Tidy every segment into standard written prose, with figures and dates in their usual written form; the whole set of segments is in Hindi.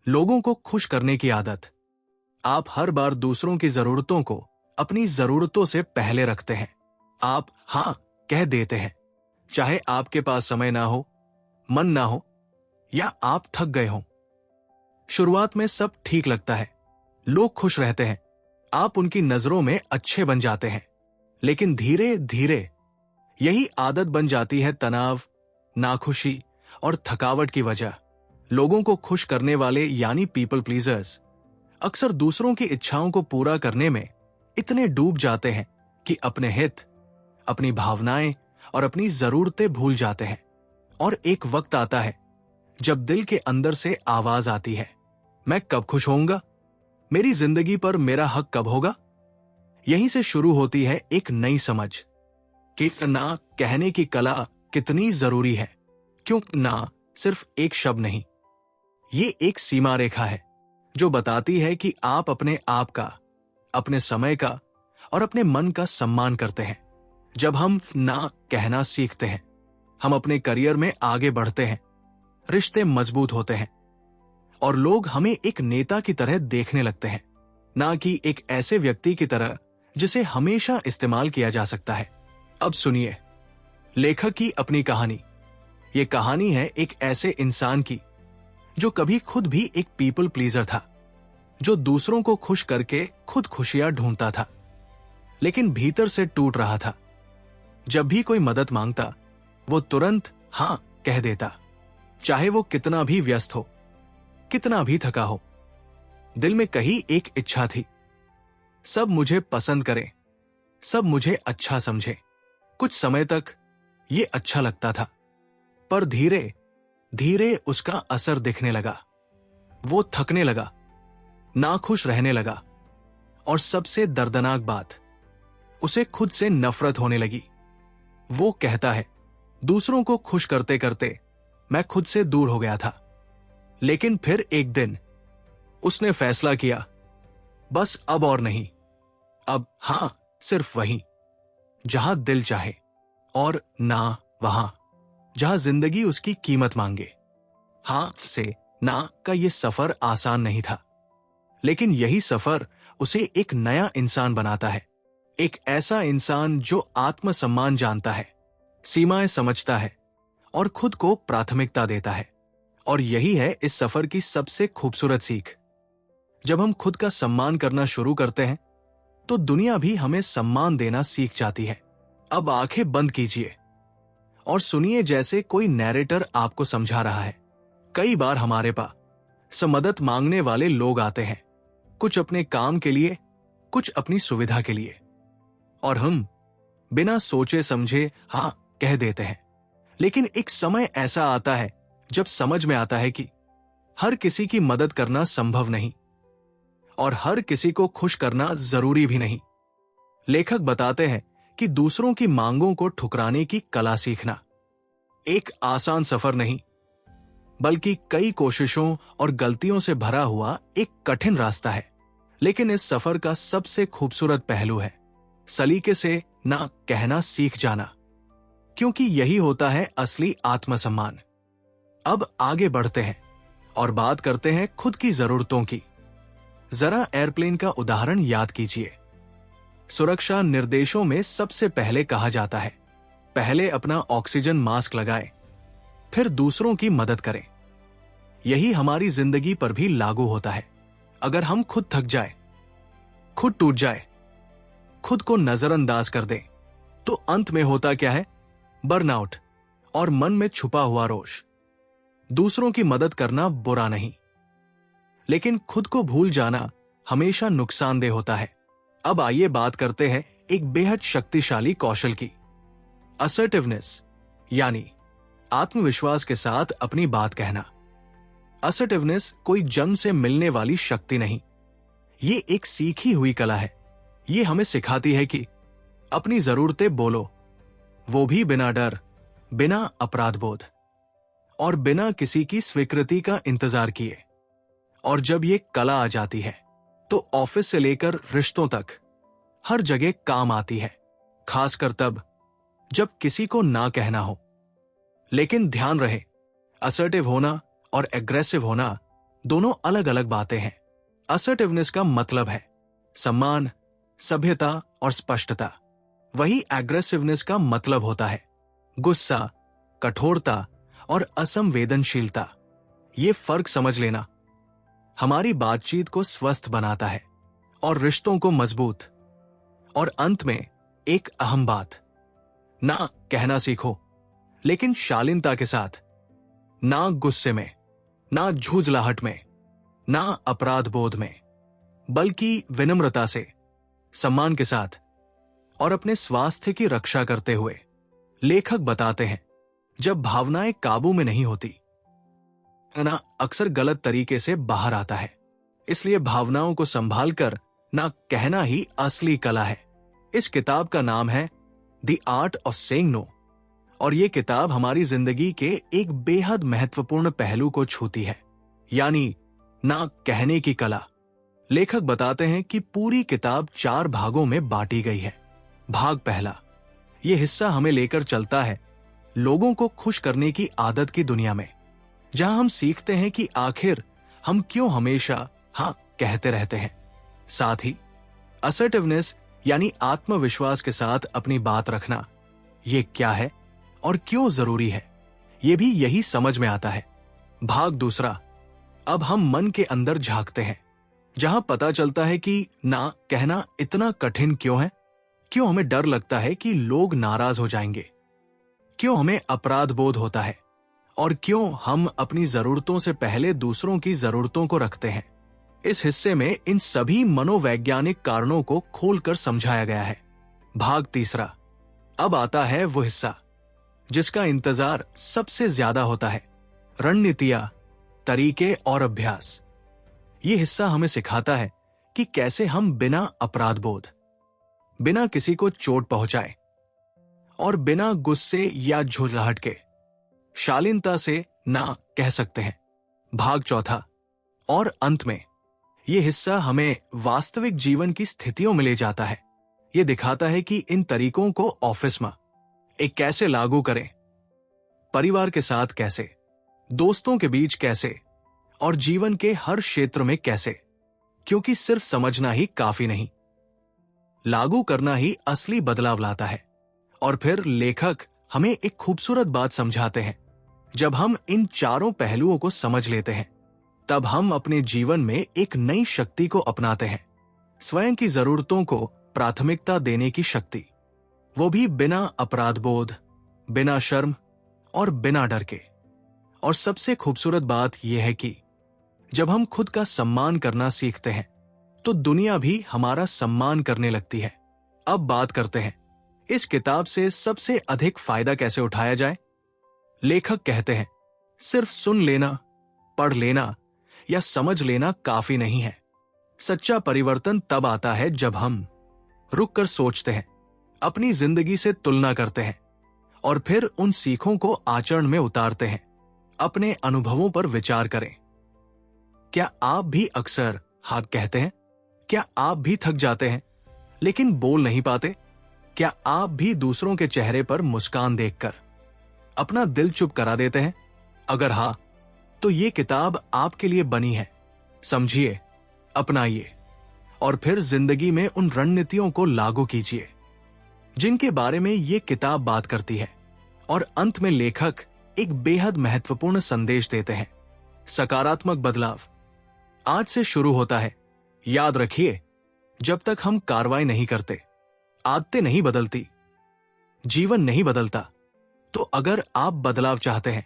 लोगों को खुश करने की आदत। आप हर बार दूसरों की जरूरतों को अपनी जरूरतों से पहले रखते हैं। आप हाँ कह देते हैं, चाहे आपके पास समय ना हो, मन ना हो या आप थक गए हों। शुरुआत में सब ठीक लगता है, लोग खुश रहते हैं, आप उनकी नजरों में अच्छे बन जाते हैं। लेकिन धीरे धीरे यही आदत बन जाती है तनाव, नाखुशी और थकावट की वजह। लोगों को खुश करने वाले यानी पीपल प्लीजर्स अक्सर दूसरों की इच्छाओं को पूरा करने में इतने डूब जाते हैं कि अपने हित, अपनी भावनाएं और अपनी जरूरतें भूल जाते हैं। और एक वक्त आता है जब दिल के अंदर से आवाज आती है, मैं कब खुश होऊंगा, मेरी जिंदगी पर मेरा हक कब होगा। यहीं से शुरू होती है एक नई समझ कि ना कहने की कला कितनी जरूरी है। क्यों ना सिर्फ एक शब्द नहीं, ये एक सीमा रेखा है जो बताती है कि आप अपने आप का, अपने समय का और अपने मन का सम्मान करते हैं। जब हम ना कहना सीखते हैं, हम अपने करियर में आगे बढ़ते हैं, रिश्ते मजबूत होते हैं और लोग हमें एक नेता की तरह देखने लगते हैं, ना कि एक ऐसे व्यक्ति की तरह जिसे हमेशा इस्तेमाल किया जा सकता है। अब सुनिए लेखक की अपनी कहानी। ये कहानी है एक ऐसे इंसान की जो कभी खुद भी एक पीपल प्लीजर था, जो दूसरों को खुश करके खुद खुशियां ढूंढता था, लेकिन भीतर से टूट रहा था। जब भी कोई मदद मांगता, वो तुरंत हां कह देता, चाहे वो कितना भी व्यस्त हो, कितना भी थका हो। दिल में कहीं एक इच्छा थी, सब मुझे पसंद करें, सब मुझे अच्छा समझे। कुछ समय तक ये अच्छा लगता था, पर धीरे धीरे उसका असर दिखने लगा। वो थकने लगा, नाखुश रहने लगा और सबसे दर्दनाक बात, उसे खुद से नफरत होने लगी। वो कहता है, दूसरों को खुश करते करते मैं खुद से दूर हो गया था। लेकिन फिर एक दिन उसने फैसला किया, बस अब और नहीं, अब हां सिर्फ वहीं जहां दिल चाहे और ना वहां जहां जिंदगी उसकी कीमत मांगे। हां से ना का यह सफर आसान नहीं था, लेकिन यही सफर उसे एक नया इंसान बनाता है। एक ऐसा इंसान जो आत्मसम्मान जानता है, सीमाएं समझता है और खुद को प्राथमिकता देता है। और यही है इस सफर की सबसे खूबसूरत सीख। जब हम खुद का सम्मान करना शुरू करते हैं, तो दुनिया भी हमें सम्मान देना सीख जाती है। अब आंखें बंद कीजिए और सुनिए जैसे कोई नैरेटर आपको समझा रहा है। कई बार हमारे पास मदद मांगने वाले लोग आते हैं, कुछ अपने काम के लिए, कुछ अपनी सुविधा के लिए, और हम बिना सोचे समझे हां कह देते हैं। लेकिन एक समय ऐसा आता है जब समझ में आता है कि हर किसी की मदद करना संभव नहीं और हर किसी को खुश करना जरूरी भी नहीं। लेखक बताते हैं कि दूसरों की मांगों को ठुकराने की कला सीखना एक आसान सफर नहीं, बल्कि कई कोशिशों और गलतियों से भरा हुआ एक कठिन रास्ता है। लेकिन इस सफर का सबसे खूबसूरत पहलू है सलीके से ना कहना सीख जाना, क्योंकि यही होता है असली आत्मसम्मान। अब आगे बढ़ते हैं और बात करते हैं खुद की जरूरतों की। जरा एयरप्लेन का उदाहरण याद कीजिए। सुरक्षा निर्देशों में सबसे पहले कहा जाता है, पहले अपना ऑक्सीजन मास्क लगाएं, फिर दूसरों की मदद करें। यही हमारी जिंदगी पर भी लागू होता है। अगर हम खुद थक जाए, खुद टूट जाए, खुद को नजरअंदाज कर दें, तो अंत में होता क्या है? बर्नआउट और मन में छुपा हुआ रोष। दूसरों की मदद करना बुरा नहीं, लेकिन खुद को भूल जाना हमेशा नुकसानदेह होता है। अब आइए बात करते हैं एक बेहद शक्तिशाली कौशल की, असर्टिवनेस, यानी आत्मविश्वास के साथ अपनी बात कहना। असर्टिवनेस कोई जन्म से मिलने वाली शक्ति नहीं, ये एक सीखी हुई कला है। ये हमें सिखाती है कि अपनी जरूरतें बोलो, वो भी बिना डर, बिना अपराध बोध और बिना किसी की स्वीकृति का इंतजार किए। और जब ये कला आ जाती है, तो ऑफिस से लेकर रिश्तों तक हर जगह काम आती है, खासकर तब जब किसी को ना कहना हो। लेकिन ध्यान रहे, असर्टिव होना और एग्रेसिव होना दोनों अलग अलग बातें हैं। असर्टिवनेस का मतलब है सम्मान, सभ्यता और स्पष्टता। वही एग्रेसिवनेस का मतलब होता है गुस्सा, कठोरता और असंवेदनशीलता। ये फर्क समझ लेना हमारी बातचीत को स्वस्थ बनाता है और रिश्तों को मजबूत। और अंत में एक अहम बात, ना कहना सीखो, लेकिन शालीनता के साथ, ना गुस्से में, ना झुंझलाहट में, ना अपराध बोध में, बल्कि विनम्रता से, सम्मान के साथ और अपने स्वास्थ्य की रक्षा करते हुए। लेखक बताते हैं जब भावनाएं काबू में नहीं होती, ना अक्सर गलत तरीके से बाहर आता है। इसलिए भावनाओं को संभालकर ना कहना ही असली कला है। इस किताब का नाम है the art of saying no, और ये किताब हमारी जिंदगी के एक बेहद महत्वपूर्ण पहलू को छूती है, यानी ना कहने की कला। लेखक बताते हैं कि पूरी किताब 4 भागों में बांटी गई है। भाग पहला, यह हिस्सा हमें लेकर चलता है लोगों को खुश करने की आदत की दुनिया में, जहां हम सीखते हैं कि आखिर हम क्यों हमेशा हाँ कहते रहते हैं। साथ ही असर्टिवनेस यानी आत्मविश्वास के साथ अपनी बात रखना, ये क्या है और क्यों जरूरी है, ये भी यही समझ में आता है। भाग दूसरा, अब हम मन के अंदर झांकते हैं, जहां पता चलता है कि ना कहना इतना कठिन क्यों है। क्यों हमें डर लगता है कि लोग नाराज हो जाएंगे, क्यों हमें अपराध बोध होता है, और क्यों हम अपनी जरूरतों से पहले दूसरों की जरूरतों को रखते हैं। इस हिस्से में इन सभी मनोवैज्ञानिक कारणों को खोलकर समझाया गया है। भाग तीसरा, अब आता है वो हिस्सा जिसका इंतजार सबसे ज्यादा होता है, रणनीतियां, तरीके और अभ्यास। ये हिस्सा हमें सिखाता है कि कैसे हम बिना अपराध बोध, बिना किसी को चोट पहुंचाए और बिना गुस्से या झुंझलाहट के शालीनता से ना कह सकते हैं। भाग चौथा और अंत में यह हिस्सा हमें वास्तविक जीवन की स्थितियों में ले जाता है। यह दिखाता है कि इन तरीकों को ऑफिस में एक कैसे लागू करें, परिवार के साथ कैसे, दोस्तों के बीच कैसे, और जीवन के हर क्षेत्र में कैसे। क्योंकि सिर्फ समझना ही काफी नहीं, लागू करना ही असली बदलाव लाता है। और फिर लेखक हमें एक खूबसूरत बात समझाते हैं, जब हम इन चारों पहलुओं को समझ लेते हैं, तब हम अपने जीवन में एक नई शक्ति को अपनाते हैं, स्वयं की जरूरतों को प्राथमिकता देने की शक्ति, वो भी बिना अपराध बोध, बिना शर्म और बिना डर के। और सबसे खूबसूरत बात यह है कि जब हम खुद का सम्मान करना सीखते हैं, तो दुनिया भी हमारा सम्मान करने लगती है। अब बात करते हैं इस किताब से सबसे अधिक फायदा कैसे उठाया जाए। लेखक कहते हैं सिर्फ सुन लेना, पढ़ लेना या समझ लेना काफी नहीं है। सच्चा परिवर्तन तब आता है जब हम रुक कर सोचते हैं, अपनी जिंदगी से तुलना करते हैं और फिर उन सीखों को आचरण में उतारते हैं। अपने अनुभवों पर विचार करें। क्या आप भी अक्सर हाँ कहते हैं? क्या आप भी थक जाते हैं लेकिन बोल नहीं पाते? क्या आप भी दूसरों के चेहरे पर मुस्कान देखकर अपना दिल चुप करा देते हैं? अगर हाँ, तो ये किताब आपके लिए बनी है। समझिए, अपनाइए और फिर जिंदगी में उन रणनीतियों को लागू कीजिए जिनके बारे में ये किताब बात करती है। और अंत में लेखक एक बेहद महत्वपूर्ण संदेश देते हैं, सकारात्मक बदलाव आज से शुरू होता है। याद रखिए, जब तक हम कार्रवाई नहीं करते, आदतें नहीं बदलती, जीवन नहीं बदलता। तो अगर आप बदलाव चाहते हैं,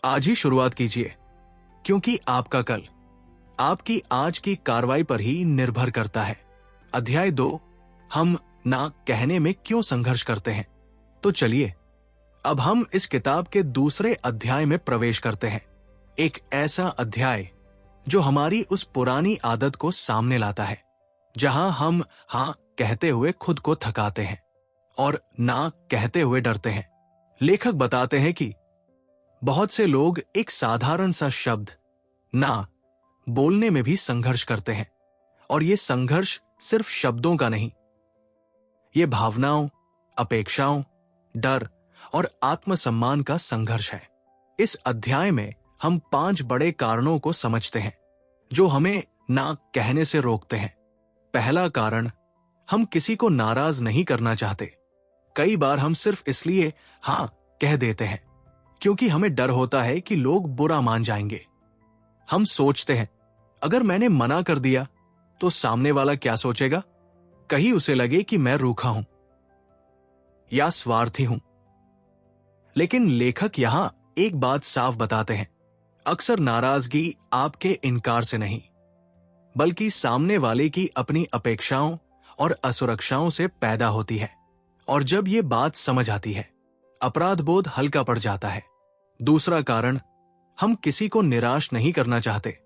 आज ही शुरुआत कीजिए, क्योंकि आपका कल आपकी आज की कार्रवाई पर ही निर्भर करता है। अध्याय 2, हम ना कहने में क्यों संघर्ष करते हैं। तो चलिए अब हम इस किताब के दूसरे अध्याय में प्रवेश करते हैं। एक ऐसा अध्याय जो हमारी उस पुरानी आदत को सामने लाता है, जहां हम हाँ कहते हुए खुद को थकाते हैं और ना कहते हुए डरते हैं। लेखक बताते हैं कि बहुत से लोग एक साधारण सा शब्द ना बोलने में भी संघर्ष करते हैं, और ये संघर्ष सिर्फ शब्दों का नहीं, ये भावनाओं, अपेक्षाओं, डर और आत्मसम्मान का संघर्ष है। इस अध्याय में हम 5 बड़े कारणों को समझते हैं जो हमें ना कहने से रोकते हैं। पहला कारण, हम किसी को नाराज नहीं करना चाहते। कई बार हम सिर्फ इसलिए हाँ कह देते हैं क्योंकि हमें डर होता है कि लोग बुरा मान जाएंगे। हम सोचते हैं अगर मैंने मना कर दिया तो सामने वाला क्या सोचेगा, कहीं उसे लगे कि मैं रूखा हूं या स्वार्थी हूं। लेकिन लेखक यहां एक बात साफ बताते हैं, अक्सर नाराजगी आपके इनकार से नहीं बल्कि सामने वाले की अपनी अपेक्षाओं और असुरक्षाओं से पैदा होती है। और जब ये बात समझ आती है, अपराध बोध हल्का पड़ जाता है। दूसरा कारण, हम किसी को निराश नहीं करना चाहते।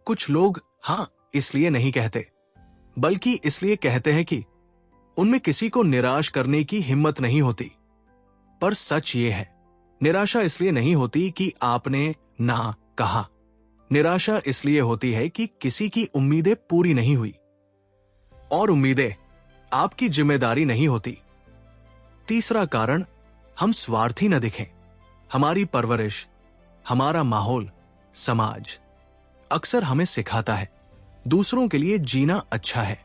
कुछ लोग हां इसलिए नहीं कहते बल्कि इसलिए कहते हैं कि उनमें किसी को निराश करने की हिम्मत नहीं होती। पर सच ये है, निराशा इसलिए नहीं होती कि आपने ना कहा। निराशा इसलिए होती है कि किसी की उम्मीदें पूरी नहीं हुई, और उम्मीदें आपकी जिम्मेदारी नहीं होती। तीसरा कारण, हम स्वार्थी न दिखें। हमारी परवरिश, हमारा माहौल, समाज अक्सर हमें सिखाता है दूसरों के लिए जीना अच्छा है,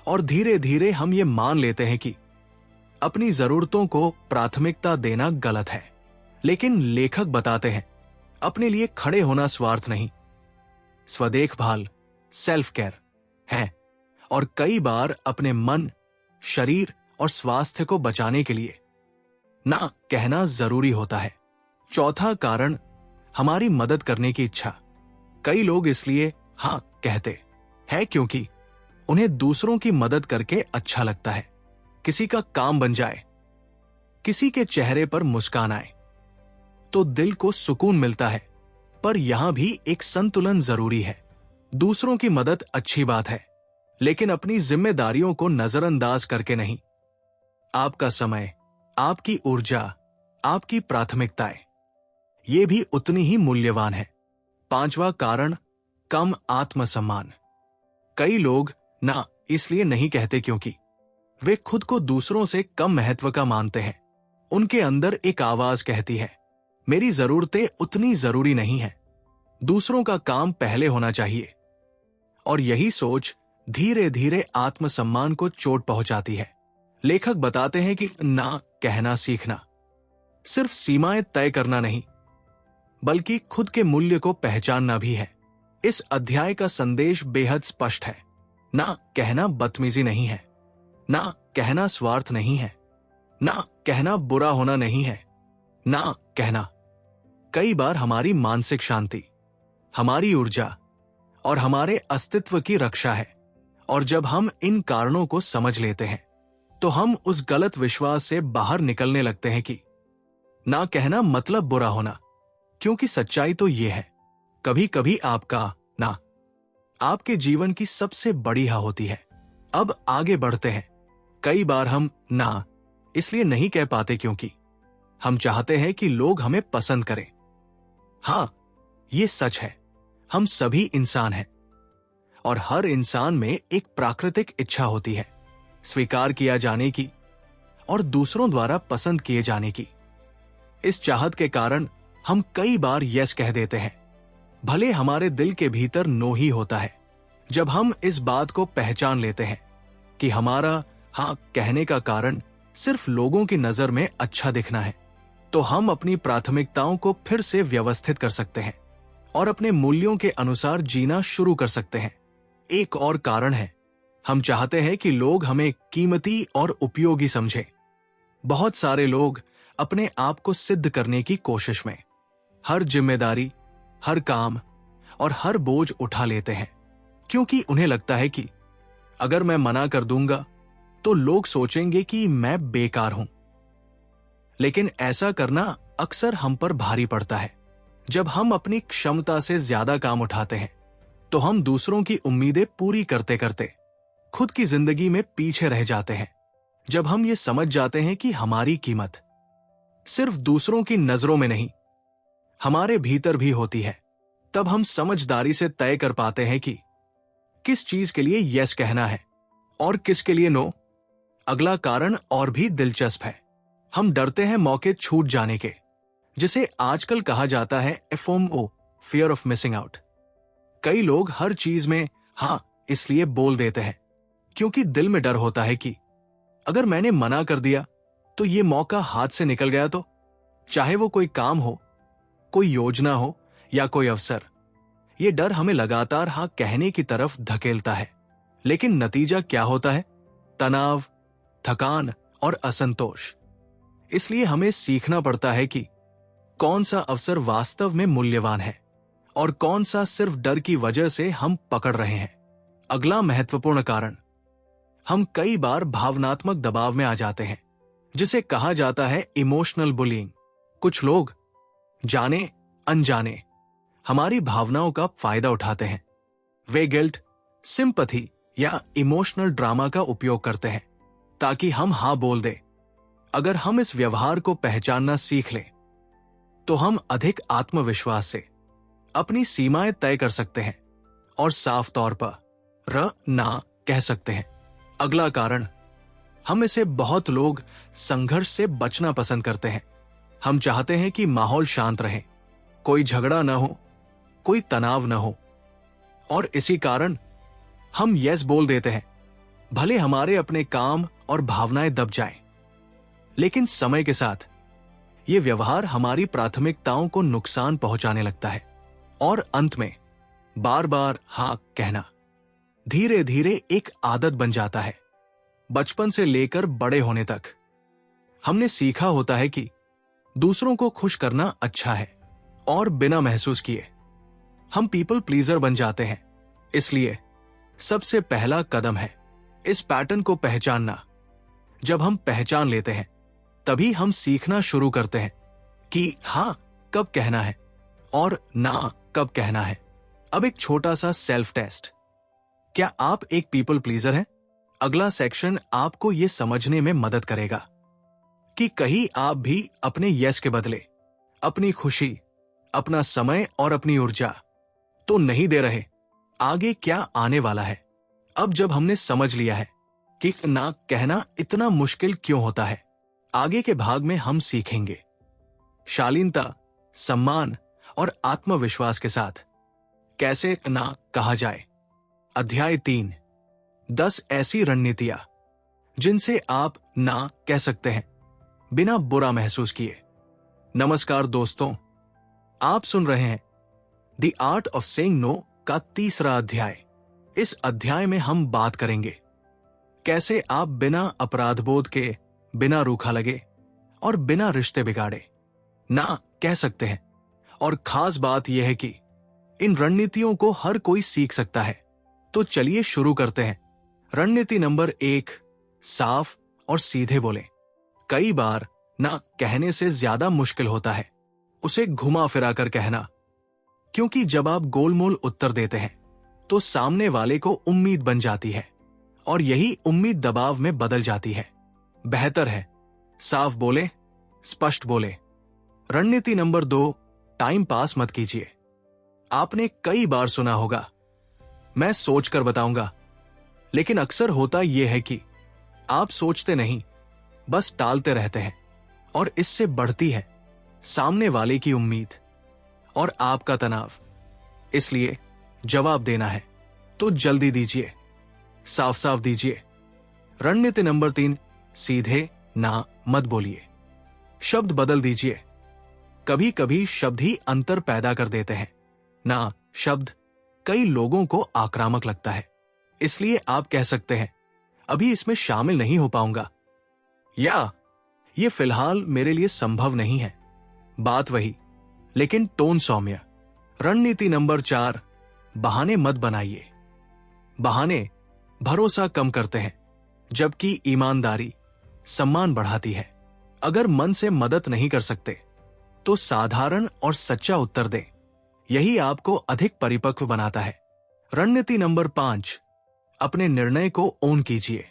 और धीरे धीरे हम ये मान लेते हैं कि अपनी जरूरतों को प्राथमिकता देना गलत है। लेकिन लेखक बताते हैं अपने लिए खड़े होना स्वार्थ नहीं, स्वदेखभाल, सेल्फ केयर है, और कई बार अपने मन, शरीर और स्वास्थ्य को बचाने के लिए ना कहना जरूरी होता है। चौथा कारण, हमारी मदद करने की इच्छा। कई लोग इसलिए हां कहते हैं क्योंकि उन्हें दूसरों की मदद करके अच्छा लगता है। किसी का काम बन जाए, किसी के चेहरे पर मुस्कान आए तो दिल को सुकून मिलता है। पर यहां भी एक संतुलन जरूरी है। दूसरों की मदद अच्छी बात है, लेकिन अपनी जिम्मेदारियों को नजरअंदाज करके नहीं। आपका समय, आपकी ऊर्जा, आपकी प्राथमिकताएं ये भी उतनी ही मूल्यवान है। पांचवा कारण, कम आत्मसम्मान। कई लोग ना इसलिए नहीं कहते क्योंकि वे खुद को दूसरों से कम महत्व का मानते हैं। उनके अंदर एक आवाज कहती है, मेरी जरूरतें उतनी जरूरी नहीं है, दूसरों का काम पहले होना चाहिए। और यही सोच धीरे धीरे आत्मसम्मान को चोट पहुंचाती है। लेखक बताते हैं कि ना कहना सीखना सिर्फ सीमाएं तय करना नहीं बल्कि खुद के मूल्य को पहचानना भी है। इस अध्याय का संदेश बेहद स्पष्ट है। ना कहना बदतमीजी नहीं है, ना कहना स्वार्थ नहीं है, ना कहना बुरा होना नहीं है। ना कहना कई बार हमारी मानसिक शांति, हमारी ऊर्जा और हमारे अस्तित्व की रक्षा है। और जब हम इन कारणों को समझ लेते हैं तो हम उस गलत विश्वास से बाहर निकलने लगते हैं कि ना कहना मतलब बुरा होना। क्योंकि सच्चाई तो यह है, कभी कभी आपका ना आपके जीवन की सबसे बड़ी हा होती है। अब आगे बढ़ते हैं। कई बार हम ना इसलिए नहीं कह पाते क्योंकि हम चाहते हैं कि लोग हमें पसंद करें। हां, यह सच है, हम सभी इंसान हैं और हर इंसान में एक प्राकृतिक इच्छा होती है स्वीकार किया जाने की और दूसरों द्वारा पसंद किए जाने की। इस चाहत के कारण हम कई बार यस कह देते हैं, भले हमारे दिल के भीतर नो ही होता है। जब हम इस बात को पहचान लेते हैं कि हमारा हां कहने का कारण सिर्फ लोगों की नजर में अच्छा दिखना है, तो हम अपनी प्राथमिकताओं को फिर से व्यवस्थित कर सकते हैं और अपने मूल्यों के अनुसार जीना शुरू कर सकते हैं। एक और कारण है, हम चाहते हैं कि लोग हमें कीमती और उपयोगी समझें। बहुत सारे लोग अपने आप को सिद्ध करने की कोशिश में हर जिम्मेदारी, हर काम और हर बोझ उठा लेते हैं क्योंकि उन्हें लगता है कि अगर मैं मना कर दूंगा तो लोग सोचेंगे कि मैं बेकार हूं। लेकिन ऐसा करना अक्सर हम पर भारी पड़ता है। जब हम अपनी क्षमता से ज्यादा काम उठाते हैं तो हम दूसरों की उम्मीदें पूरी करते करते खुद की जिंदगी में पीछे रह जाते हैं। जब हम ये समझ जाते हैं कि हमारी कीमत सिर्फ दूसरों की नजरों में नहीं, हमारे भीतर भी होती है, तब हम समझदारी से तय कर पाते हैं कि किस चीज के लिए यस कहना है और किसके लिए नो। अगला कारण और भी दिलचस्प है। हम डरते हैं मौके छूट जाने के, जिसे आजकल कहा जाता है FOMO, fear of missing out. कई लोग हर चीज में हाँ इसलिए बोल देते हैं क्योंकि दिल में डर होता है कि अगर मैंने मना कर दिया तो ये मौका हाथ से निकल गया तो, चाहे वो कोई काम हो, कोई योजना हो या कोई अवसर। ये डर हमें लगातार हाँ कहने की तरफ धकेलता है, लेकिन नतीजा क्या होता है? तनाव, थकान और असंतोष। इसलिए हमें सीखना पड़ता है कि कौन सा अवसर वास्तव में मूल्यवान है और कौन सा सिर्फ डर की वजह से हम पकड़ रहे हैं। अगला महत्वपूर्ण कारण, हम कई बार भावनात्मक दबाव में आ जाते हैं, जिसे कहा जाता है इमोशनल बुलिंग। कुछ लोग जाने अनजाने हमारी भावनाओं का फायदा उठाते हैं। वे गिल्ट, सिंपैथी या इमोशनल ड्रामा का उपयोग करते हैं ताकि हम हाँ बोल दें। अगर हम इस व्यवहार को पहचानना सीख लें तो हम अधिक आत्मविश्वास से अपनी सीमाएं तय कर सकते हैं और साफ तौर पर र ना कह सकते हैं। अगला कारण, हम इसे बहुत लोग संघर्ष से बचना पसंद करते हैं। हम चाहते हैं कि माहौल शांत रहे, कोई झगड़ा ना हो, कोई तनाव ना हो, और इसी कारण हम यस बोल देते हैं, भले हमारे अपने काम और भावनाएं दब जाएं। लेकिन समय के साथ यह व्यवहार हमारी प्राथमिकताओं को नुकसान पहुंचाने लगता है और अंत में बार बार हाँ कहना धीरे धीरे एक आदत बन जाता है। बचपन से लेकर बड़े होने तक हमने सीखा होता है कि दूसरों को खुश करना अच्छा है और बिना महसूस किए हम पीपल प्लीजर बन जाते हैं। इसलिए सबसे पहला कदम है इस पैटर्न को पहचानना। जब हम पहचान लेते हैं तभी हम सीखना शुरू करते हैं कि हाँ कब कहना है और ना कब कहना है। अब एक छोटा सा सेल्फ टेस्ट, क्या आप एक पीपल प्लीजर हैं? अगला सेक्शन आपको यह समझने में मदद करेगा कि कहीं आप भी अपने यस के बदले अपनी खुशी, अपना समय और अपनी ऊर्जा तो नहीं दे रहे। आगे क्या आने वाला है? अब जब हमने समझ लिया है कि ना कहना इतना मुश्किल क्यों होता है, आगे के भाग में हम सीखेंगे शालीनता, सम्मान और आत्मविश्वास के साथ कैसे ना कहा जाए। अध्याय 3, 10 ऐसी रणनीतियां जिनसे आप ना कह सकते हैं बिना बुरा महसूस किए। नमस्कार दोस्तों, आप सुन रहे हैं the art of saying no का तीसरा अध्याय। इस अध्याय में हम बात करेंगे कैसे आप बिना अपराध बोध के, बिना रूखा लगे और बिना रिश्ते बिगाड़े ना कह सकते हैं। और खास बात यह है कि इन रणनीतियों को हर कोई सीख सकता है। तो चलिए शुरू करते हैं। रणनीति नंबर 1, साफ और सीधे बोलें। कई बार ना कहने से ज्यादा मुश्किल होता है उसे घुमा फिरा कर कहना, क्योंकि जब आप गोलमोल उत्तर देते हैं तो सामने वाले को उम्मीद बन जाती है और यही उम्मीद दबाव में बदल जाती है। बेहतर है साफ बोले, स्पष्ट बोले। रणनीति नंबर 2, टाइम पास मत कीजिए। आपने कई बार सुना होगा, मैं सोचकर बताऊंगा, लेकिन अक्सर होता यह है कि आप सोचते नहीं, बस टालते रहते हैं और इससे बढ़ती है सामने वाले की उम्मीद और आपका तनाव। इसलिए जवाब देना है तो जल्दी दीजिए, साफ साफ दीजिए। रणनीति नंबर 3, सीधे ना मत बोलिए, शब्द बदल दीजिए। कभी कभी शब्द ही अंतर पैदा कर देते हैं। ना शब्द कई लोगों को आक्रामक लगता है, इसलिए आप कह सकते हैं, अभी इसमें शामिल नहीं हो पाऊंगा, या ये फिलहाल मेरे लिए संभव नहीं है। बात वही, लेकिन टोन सौम्य। रणनीति नंबर 4, बहाने मत बनाइए। बहाने भरोसा कम करते हैं, जबकि ईमानदारी सम्मान बढ़ाती है। अगर मन से मदद नहीं कर सकते तो साधारण और सच्चा उत्तर दें, यही आपको अधिक परिपक्व बनाता है। रणनीति नंबर 5, अपने निर्णय को ओन कीजिए।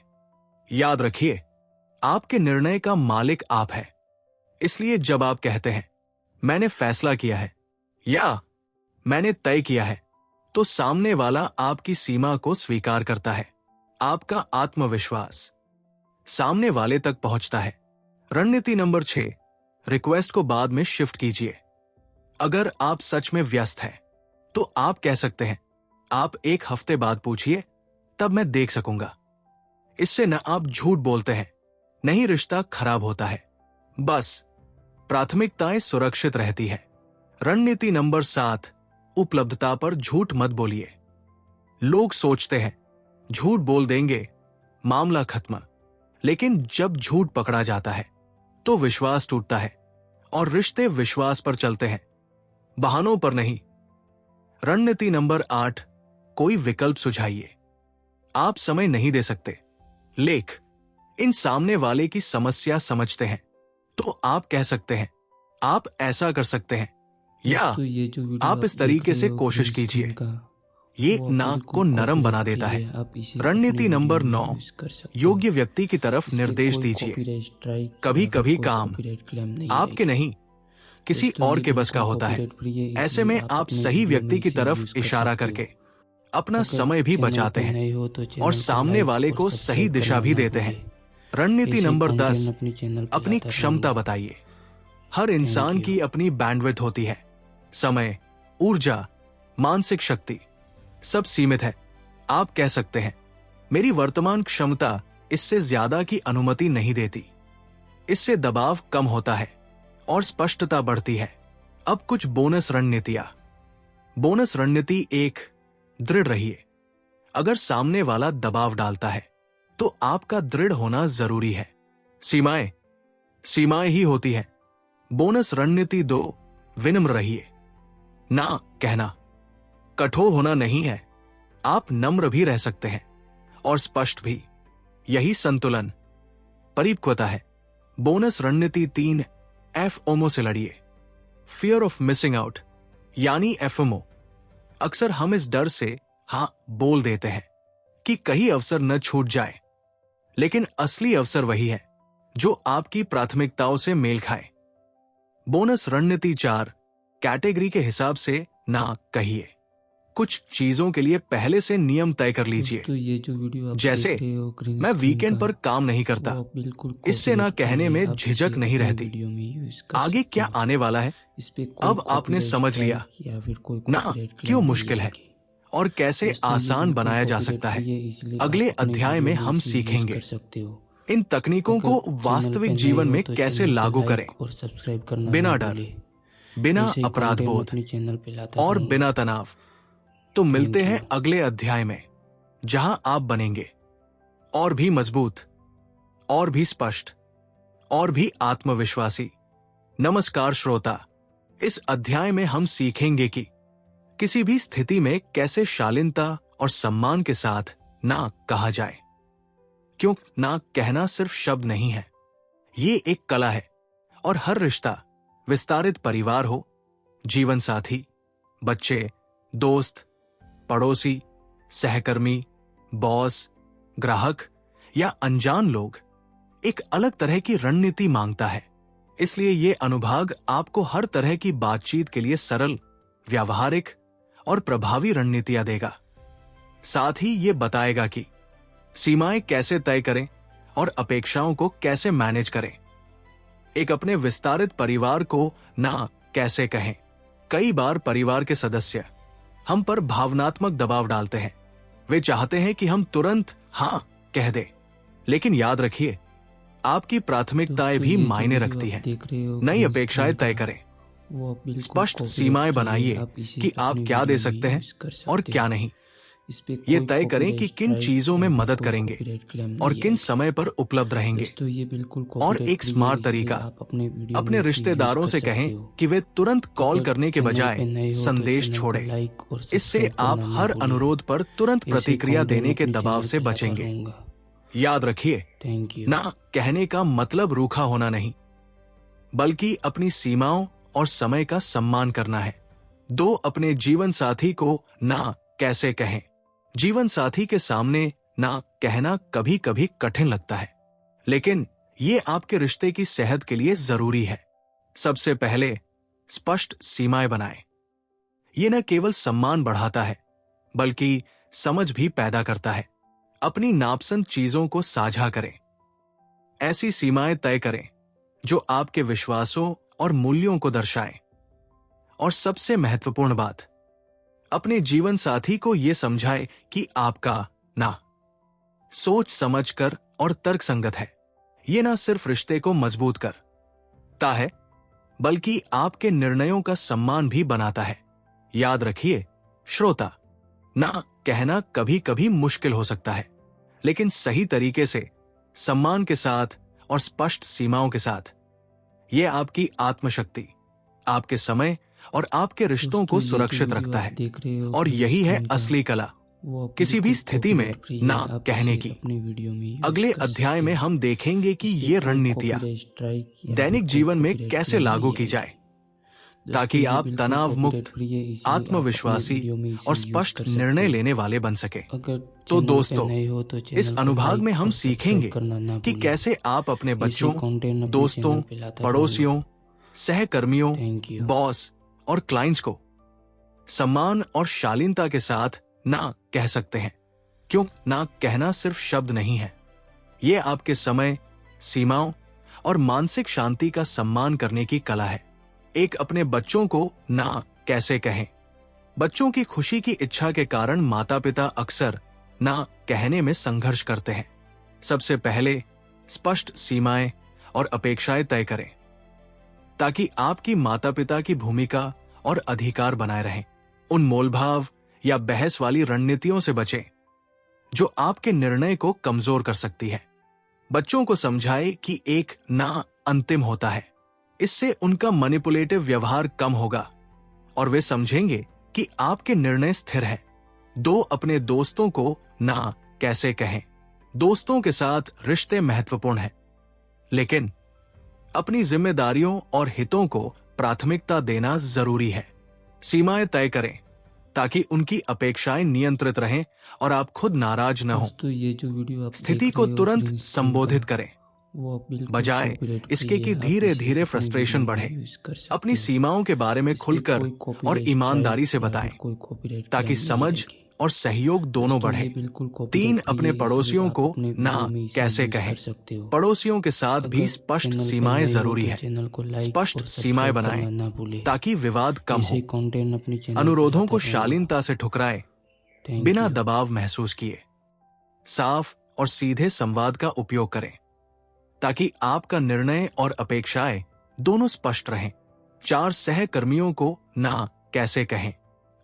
याद रखिए, आपके निर्णय का मालिक आप हैं। इसलिए जब आप कहते हैं मैंने फैसला किया है या मैंने तय किया है, तो सामने वाला आपकी सीमा को स्वीकार करता है। आपका आत्मविश्वास सामने वाले तक पहुंचता है। रणनीति नंबर 6, रिक्वेस्ट को बाद में शिफ्ट कीजिए। अगर आप सच में व्यस्त हैं तो आप कह सकते हैं, आप एक हफ्ते बाद पूछिए, तब मैं देख सकूंगा। इससे न आप झूठ बोलते हैं, नहीं रिश्ता खराब होता है। बस प्राथमिकताएं सुरक्षित रहती है। रणनीति नंबर 7, उपलब्धता पर झूठ मत बोलिए। लोग सोचते हैं झूठ बोल देंगे, मामला खत्म। लेकिन जब झूठ पकड़ा जाता है तो विश्वास टूटता है, और रिश्ते विश्वास पर चलते हैं, बहानों पर नहीं। रणनीति नंबर 8, कोई विकल्प सुझाइए। आप समय नहीं दे सकते, लेख इन सामने वाले की समस्या समझते हैं, तो आप कह सकते हैं आप ऐसा कर सकते हैं, या तो ये जो वीडियो आप इस तरीके से कोशिश कीजिए। ये नाक को नरम बना देता है। रणनीति नंबर 9, योग्य व्यक्ति की तरफ निर्देश दीजिए। कभी कभी काम आपके नहीं, किसी और के बस का होता है। ऐसे में आप सही व्यक्ति की तरफ इशारा करके अपना समय भी बचाते हैं और सामने वाले को सही दिशा भी देते हैं। रणनीति नंबर 10, अपनी क्षमता बताइए। हर इंसान की अपनी बैंडविड्थ होती है। समय, ऊर्जा, मानसिक शक्ति सब सीमित है। आप कह सकते हैं मेरी वर्तमान क्षमता इससे ज्यादा की अनुमति नहीं देती। इससे दबाव कम होता है और स्पष्टता बढ़ती है। अब कुछ बोनस रणनीतियां। बोनस रणनीति 1, दृढ़ रहिए। अगर सामने वाला दबाव डालता है तो आपका दृढ़ होना जरूरी है। सीमाएं ही होती है। बोनस रणनीति 2, विनम्र रहिए। ना कहना कठोर होना नहीं है। आप नम्र भी रह सकते हैं और स्पष्ट भी। यही संतुलन परिपक्वता है। बोनस रणनीति 3, एफओमो से लड़िए। फियर ऑफ मिसिंग आउट यानी एफएमओ। अक्सर हम इस डर से हां बोल देते हैं कि कहीं अवसर न छूट जाए, लेकिन असली अवसर वही है जो आपकी प्राथमिकताओं से मेल खाए। बोनस रणनीति 4, कैटेगरी के हिसाब से ना कहिए। कुछ चीजों के लिए पहले से नियम तय कर लीजिए। तो ये जो वीडियो आप जैसे देख रहे हो ग्रीन मैं स्क्रीन वीकेंड का, पर काम नहीं करता, वो आप बिल्कुल इससे ना copyright कहने के लिए में आप झिझक इसे नहीं अपने रहती। वीडियो में use कर आगे सकते क्या हो। आने वाला है इस पे कोई अब आपने copyright समझ लिया strike या फिर कोई ना copyright claim क्यों नहीं मुश्किल है लगेगी। और कैसे दोस्तों, ये आसान बिल्कुल बनाया जा copyright सकता है। free है, इसलिए अगले आप अपने अध्याय में वीडियो हम इसे use सीखेंगे कर सकते हो। इन तकनीकों अगर को चैनल वास्तविक पे जीवन नए हो में तो कैसे चैनल को लागू लाइक करें, और सब्सक्राइब करना बिना ना डर, भूलें। बिना ऐसे ही अपराध content बोध अपने चैनल पे लाता और रहूंगा। बिना तनाव। तो मिलते Thank हैं you. अगले अध्याय में, जहां आप बनेंगे और भी मजबूत, और भी स्पष्ट, और भी आत्मविश्वासी। नमस्कार श्रोता, इस अध्याय में हम सीखेंगे कि किसी भी स्थिति में कैसे शालीनता और सम्मान के साथ ना कहा जाए। क्यों ना कहना सिर्फ शब्द नहीं है, ये एक कला है। और हर रिश्ता, विस्तारित परिवार हो, जीवन साथी, बच्चे, दोस्त, पड़ोसी, सहकर्मी, बॉस, ग्राहक या अनजान लोग, एक अलग तरह की रणनीति मांगता है। इसलिए ये अनुभाग आपको हर तरह की बातचीत के लिए सरल, व्यावहारिक और प्रभावी रणनीतियां देगा। साथ ही ये बताएगा कि सीमाएं कैसे तय करें और अपेक्षाओं को कैसे मैनेज करें। एक अपने विस्तारित परिवार को ना कैसे कहें। कई बार परिवार के सदस्य हम पर भावनात्मक दबाव डालते हैं। वे चाहते हैं कि हम तुरंत हां कह दें, लेकिन याद रखिए आपकी प्राथमिकताएं भी मायने रखती हैं। नई अपेक्षाएं तय करें, स्पष्ट सीमाएं बनाइए कि आप क्या दे सकते हैं और क्या नहीं। ये तय करें कि किन चीजों में मदद करेंगे और किन समय पर उपलब्ध रहेंगे। और एक स्मार्ट तरीका, अपने रिश्तेदारों से कहें कि वे तुरंत कॉल करने के बजाय संदेश छोड़ें। इससे आप हर अनुरोध पर तुरंत प्रतिक्रिया देने के दबाव से बचेंगे। याद रखिए, ना कहने का मतलब रूखा होना नहीं, बल्कि अपनी सीमाओं और समय का सम्मान करना है। 2, अपने जीवन साथी को ना कैसे कहें। जीवन साथी के सामने ना कहना कभी कभी कठिन लगता है, लेकिन ये आपके रिश्ते की सेहत के लिए जरूरी है। सबसे पहले स्पष्ट सीमाएं बनाएं। ये न केवल सम्मान बढ़ाता है, बल्कि समझ भी पैदा करता है। अपनी नापसंद चीजों को साझा करें। ऐसी सीमाएं तय करें जो आपके विश्वासों और मूल्यों को दर्शाएं। और सबसे महत्वपूर्ण बात, अपने जीवन साथी को यह समझाए कि आपका ना सोच समझकर और तर्कसंगत है। ये ना सिर्फ रिश्ते को मजबूत करता है बल्कि आपके निर्णयों का सम्मान भी बनाता है। याद रखिए श्रोता, ना कहना कभी कभी मुश्किल हो सकता है, लेकिन सही तरीके से, सम्मान के साथ और स्पष्ट सीमाओं के साथ, यह आपकी आत्मशक्ति, आपके समय और आपके रिश्तों को सुरक्षित रखता है। और यही है असली कला किसी भी स्थिति में ना कहने की। अगले अध्याय में हम देखेंगे कि ये रणनीतियां दैनिक जीवन में कैसे लागू की जाए ताकि आप तनाव मुक्त, आत्मविश्वासी और स्पष्ट निर्णय लेने वाले बन सके। तो दोस्तों, इस अनुभाग में हम सीखेंगे कि कैसे आप अपने बच्चों, दोस्तों, पड़ोसियों, सहकर्मियों, बॉस और क्लाइंट्स को सम्मान और शालीनता के साथ ना कह सकते हैं। क्यों? ना कहना सिर्फ शब्द नहीं है, यह आपके समय, सीमाओं और मानसिक शांति का सम्मान करने की कला है। एक, अपने बच्चों को ना कैसे कहें। बच्चों की खुशी की इच्छा के कारण माता पिता अक्सर ना कहने में संघर्ष करते हैं। सबसे पहले स्पष्ट सीमाएं और अपेक्षाएं तय करें ताकि आपकी माता पिता की भूमिका और अधिकार बनाए रहें। उन मोलभाव या बहस वाली रणनीतियों से बचें जो आपके निर्णय को कमजोर कर सकती है। बच्चों को समझाएं कि एक ना अंतिम होता है। इससे उनका मैनिपुलेटिव व्यवहार कम होगा और वे समझेंगे कि आपके निर्णय स्थिर हैं। 2, अपने दोस्तों को ना कैसे कहें। दोस्तों के साथ रिश्ते महत्वपूर्ण हैं, लेकिन अपनी जिम्मेदारियों और हितों को प्राथमिकता देना जरूरी है। सीमाएं तय करें ताकि उनकी अपेक्षाएं नियंत्रित रहें और आप खुद नाराज न हो। ये जो वीडियो आप स्थिति को तुरंत संबोधित करें, बजाय इसके कि धीरे धीरे फ्रस्ट्रेशन बढ़े। अपनी सीमाओं के बारे में खुलकर और ईमानदारी से बताएं ताकि समझ और सहयोग दोनों बढ़े। 3, अपने पड़ोसियों को ना कैसे कहें। पड़ोसियों के साथ भी स्पष्ट सीमाएं जरूरी है। स्पष्ट सीमाएं बनाएं ताकि विवाद कम हो। अनुरोधों को शालीनता से ठुकराएं बिना दबाव महसूस किए। साफ और सीधे संवाद का उपयोग करें ताकि आपका निर्णय और अपेक्षाएं दोनों स्पष्ट रहें। 4, सहकर्मियों को ना कैसे कहें।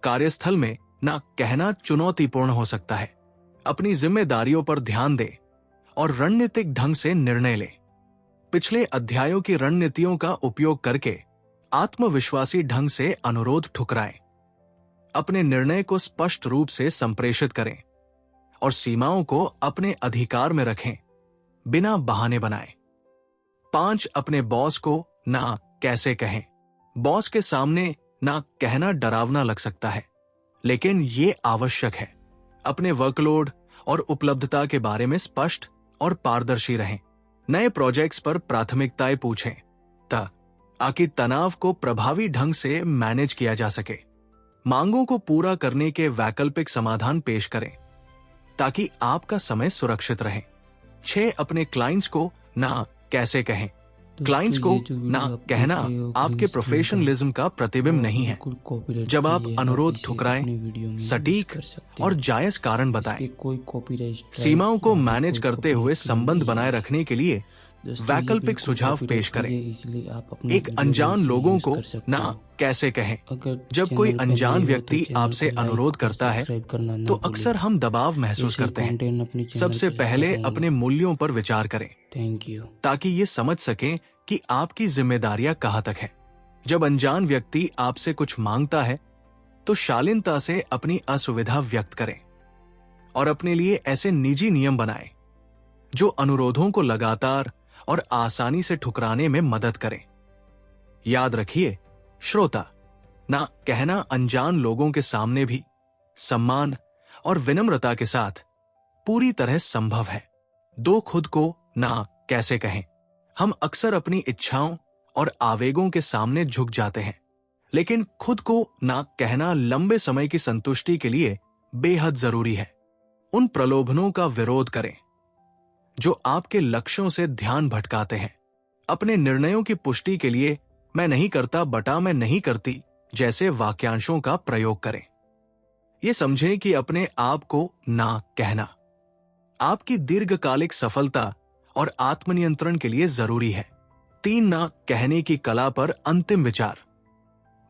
कार्यस्थल में ना कहना चुनौतीपूर्ण हो सकता है। अपनी जिम्मेदारियों पर ध्यान दें और रणनीतिक ढंग से निर्णय लें। पिछले अध्यायों की रणनीतियों का उपयोग करके आत्मविश्वासी ढंग से अनुरोध ठुकराएं। अपने निर्णय को स्पष्ट रूप से संप्रेषित करें और सीमाओं को अपने अधिकार में रखें बिना बहाने बनाए। 5, अपने बॉस को ना कैसे कहें। बॉस के सामने ना कहना डरावना लग सकता है, लेकिन ये आवश्यक है। अपने वर्कलोड और उपलब्धता के बारे में स्पष्ट और पारदर्शी रहें। नए प्रोजेक्ट्स पर प्राथमिकताएं पूछें ताकि तनाव को प्रभावी ढंग से मैनेज किया जा सके। मांगों को पूरा करने के वैकल्पिक समाधान पेश करें ताकि आपका समय सुरक्षित रहे। 6, अपने क्लाइंट्स को ना कैसे कहें। क्लाइंट्स को ना कहना आपके प्रोफेशनलिज्म का प्रतिबिंब नहीं है। जब आप अनुरोध ठुकराएं, सटीक और जायज कारण बताएं। सीमाओं को मैनेज करते हुए संबंध बनाए रखने के लिए वैकल्पिक सुझाव पेश करें। एक, अनजान लोगों को ना कैसे कहें। जब कोई अनजान व्यक्ति आपसे अनुरोध करता है तो अक्सर हम दबाव महसूस करते हैं। सबसे पहले अपने मूल्यों पर विचार करें ताकि ये समझ सकें कि आपकी जिम्मेदारियां कहां तक है। जब अनजान व्यक्ति आपसे कुछ मांगता है तो शालीनता से अपनी असुविधा व्यक्त करें और अपने लिए ऐसे निजी नियम बनाएं जो अनुरोधों को लगातार और आसानी से ठुकराने में मदद करें। याद रखिए श्रोता, ना कहना अनजान लोगों के सामने भी सम्मान और विनम्रता के साथ पूरी तरह संभव है। 2, खुद को ना कैसे कहें। हम अक्सर अपनी इच्छाओं और आवेगों के सामने झुक जाते हैं, लेकिन खुद को ना कहना लंबे समय की संतुष्टि के लिए बेहद जरूरी है। उन प्रलोभनों का विरोध करें जो आपके लक्ष्यों से ध्यान भटकाते हैं। अपने निर्णयों की पुष्टि के लिए मैं नहीं करता बटा मैं नहीं करती जैसे वाक्यांशों का प्रयोग करें। ये समझें कि अपने आप को ना कहना आपकी दीर्घकालिक सफलता और आत्मनियंत्रण के लिए जरूरी है। 3 ना कहने की कला पर अंतिम विचार।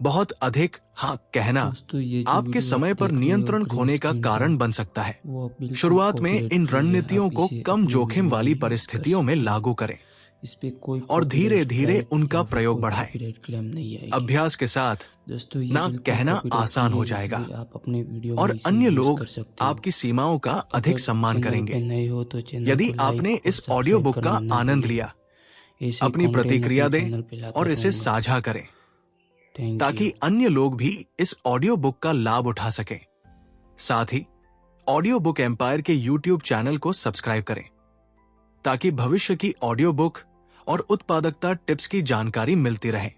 बहुत अधिक हाँ कहना दोस्तों ये जो आपके वीडियो समय आप पर देख रहे हो नियंत्रण ग्रीन खोने का स्क्रीन कारण बन सकता है। वो आप बिल्कुल शुरुआत में copyright इन free है, रणनीतियों आप को इसे कम अपने जोखिम वीडियो वाली में use कर परिस्थितियों में सकते हैं। लागू करें इस पे कोई और copyright धीरे-धीरे strike उनका या फिर प्रयोग कोई बढ़ाएं। copyright claim नहीं आएगी। अभ्यास के साथ दोस्तों ये ना बिल्कुल कहना copyright आसान free हो है, जाएगा इसलिए आप अपने वीडियो और में इसे अन्य use लोग कर सकते हो। आपकी सीमाओं का अधिक अगर सम्मान चैनल करेंगे। पे नए हो तो चैनल यदि को लाइक आपने और इस ऑडियो सब्सक्राइब बुक का करना ना आनंद भूलिए। लिया, ऐसे अपनी कंटेंट प्रतिक्रिया अपने दें चैनल पे लाता और इसे रहूंगा। साझा करें थैंक ताकि यू। अन्य लोग भी इस ऑडियो बुक का लाभ उठा सकें। साथ ही ऑडियो बुक एम्पायर के YouTube चैनल को सब्सक्राइब करें ताकि भविष्य की ऑडियो बुक और उत्पादकता टिप्स की जानकारी मिलती रहे।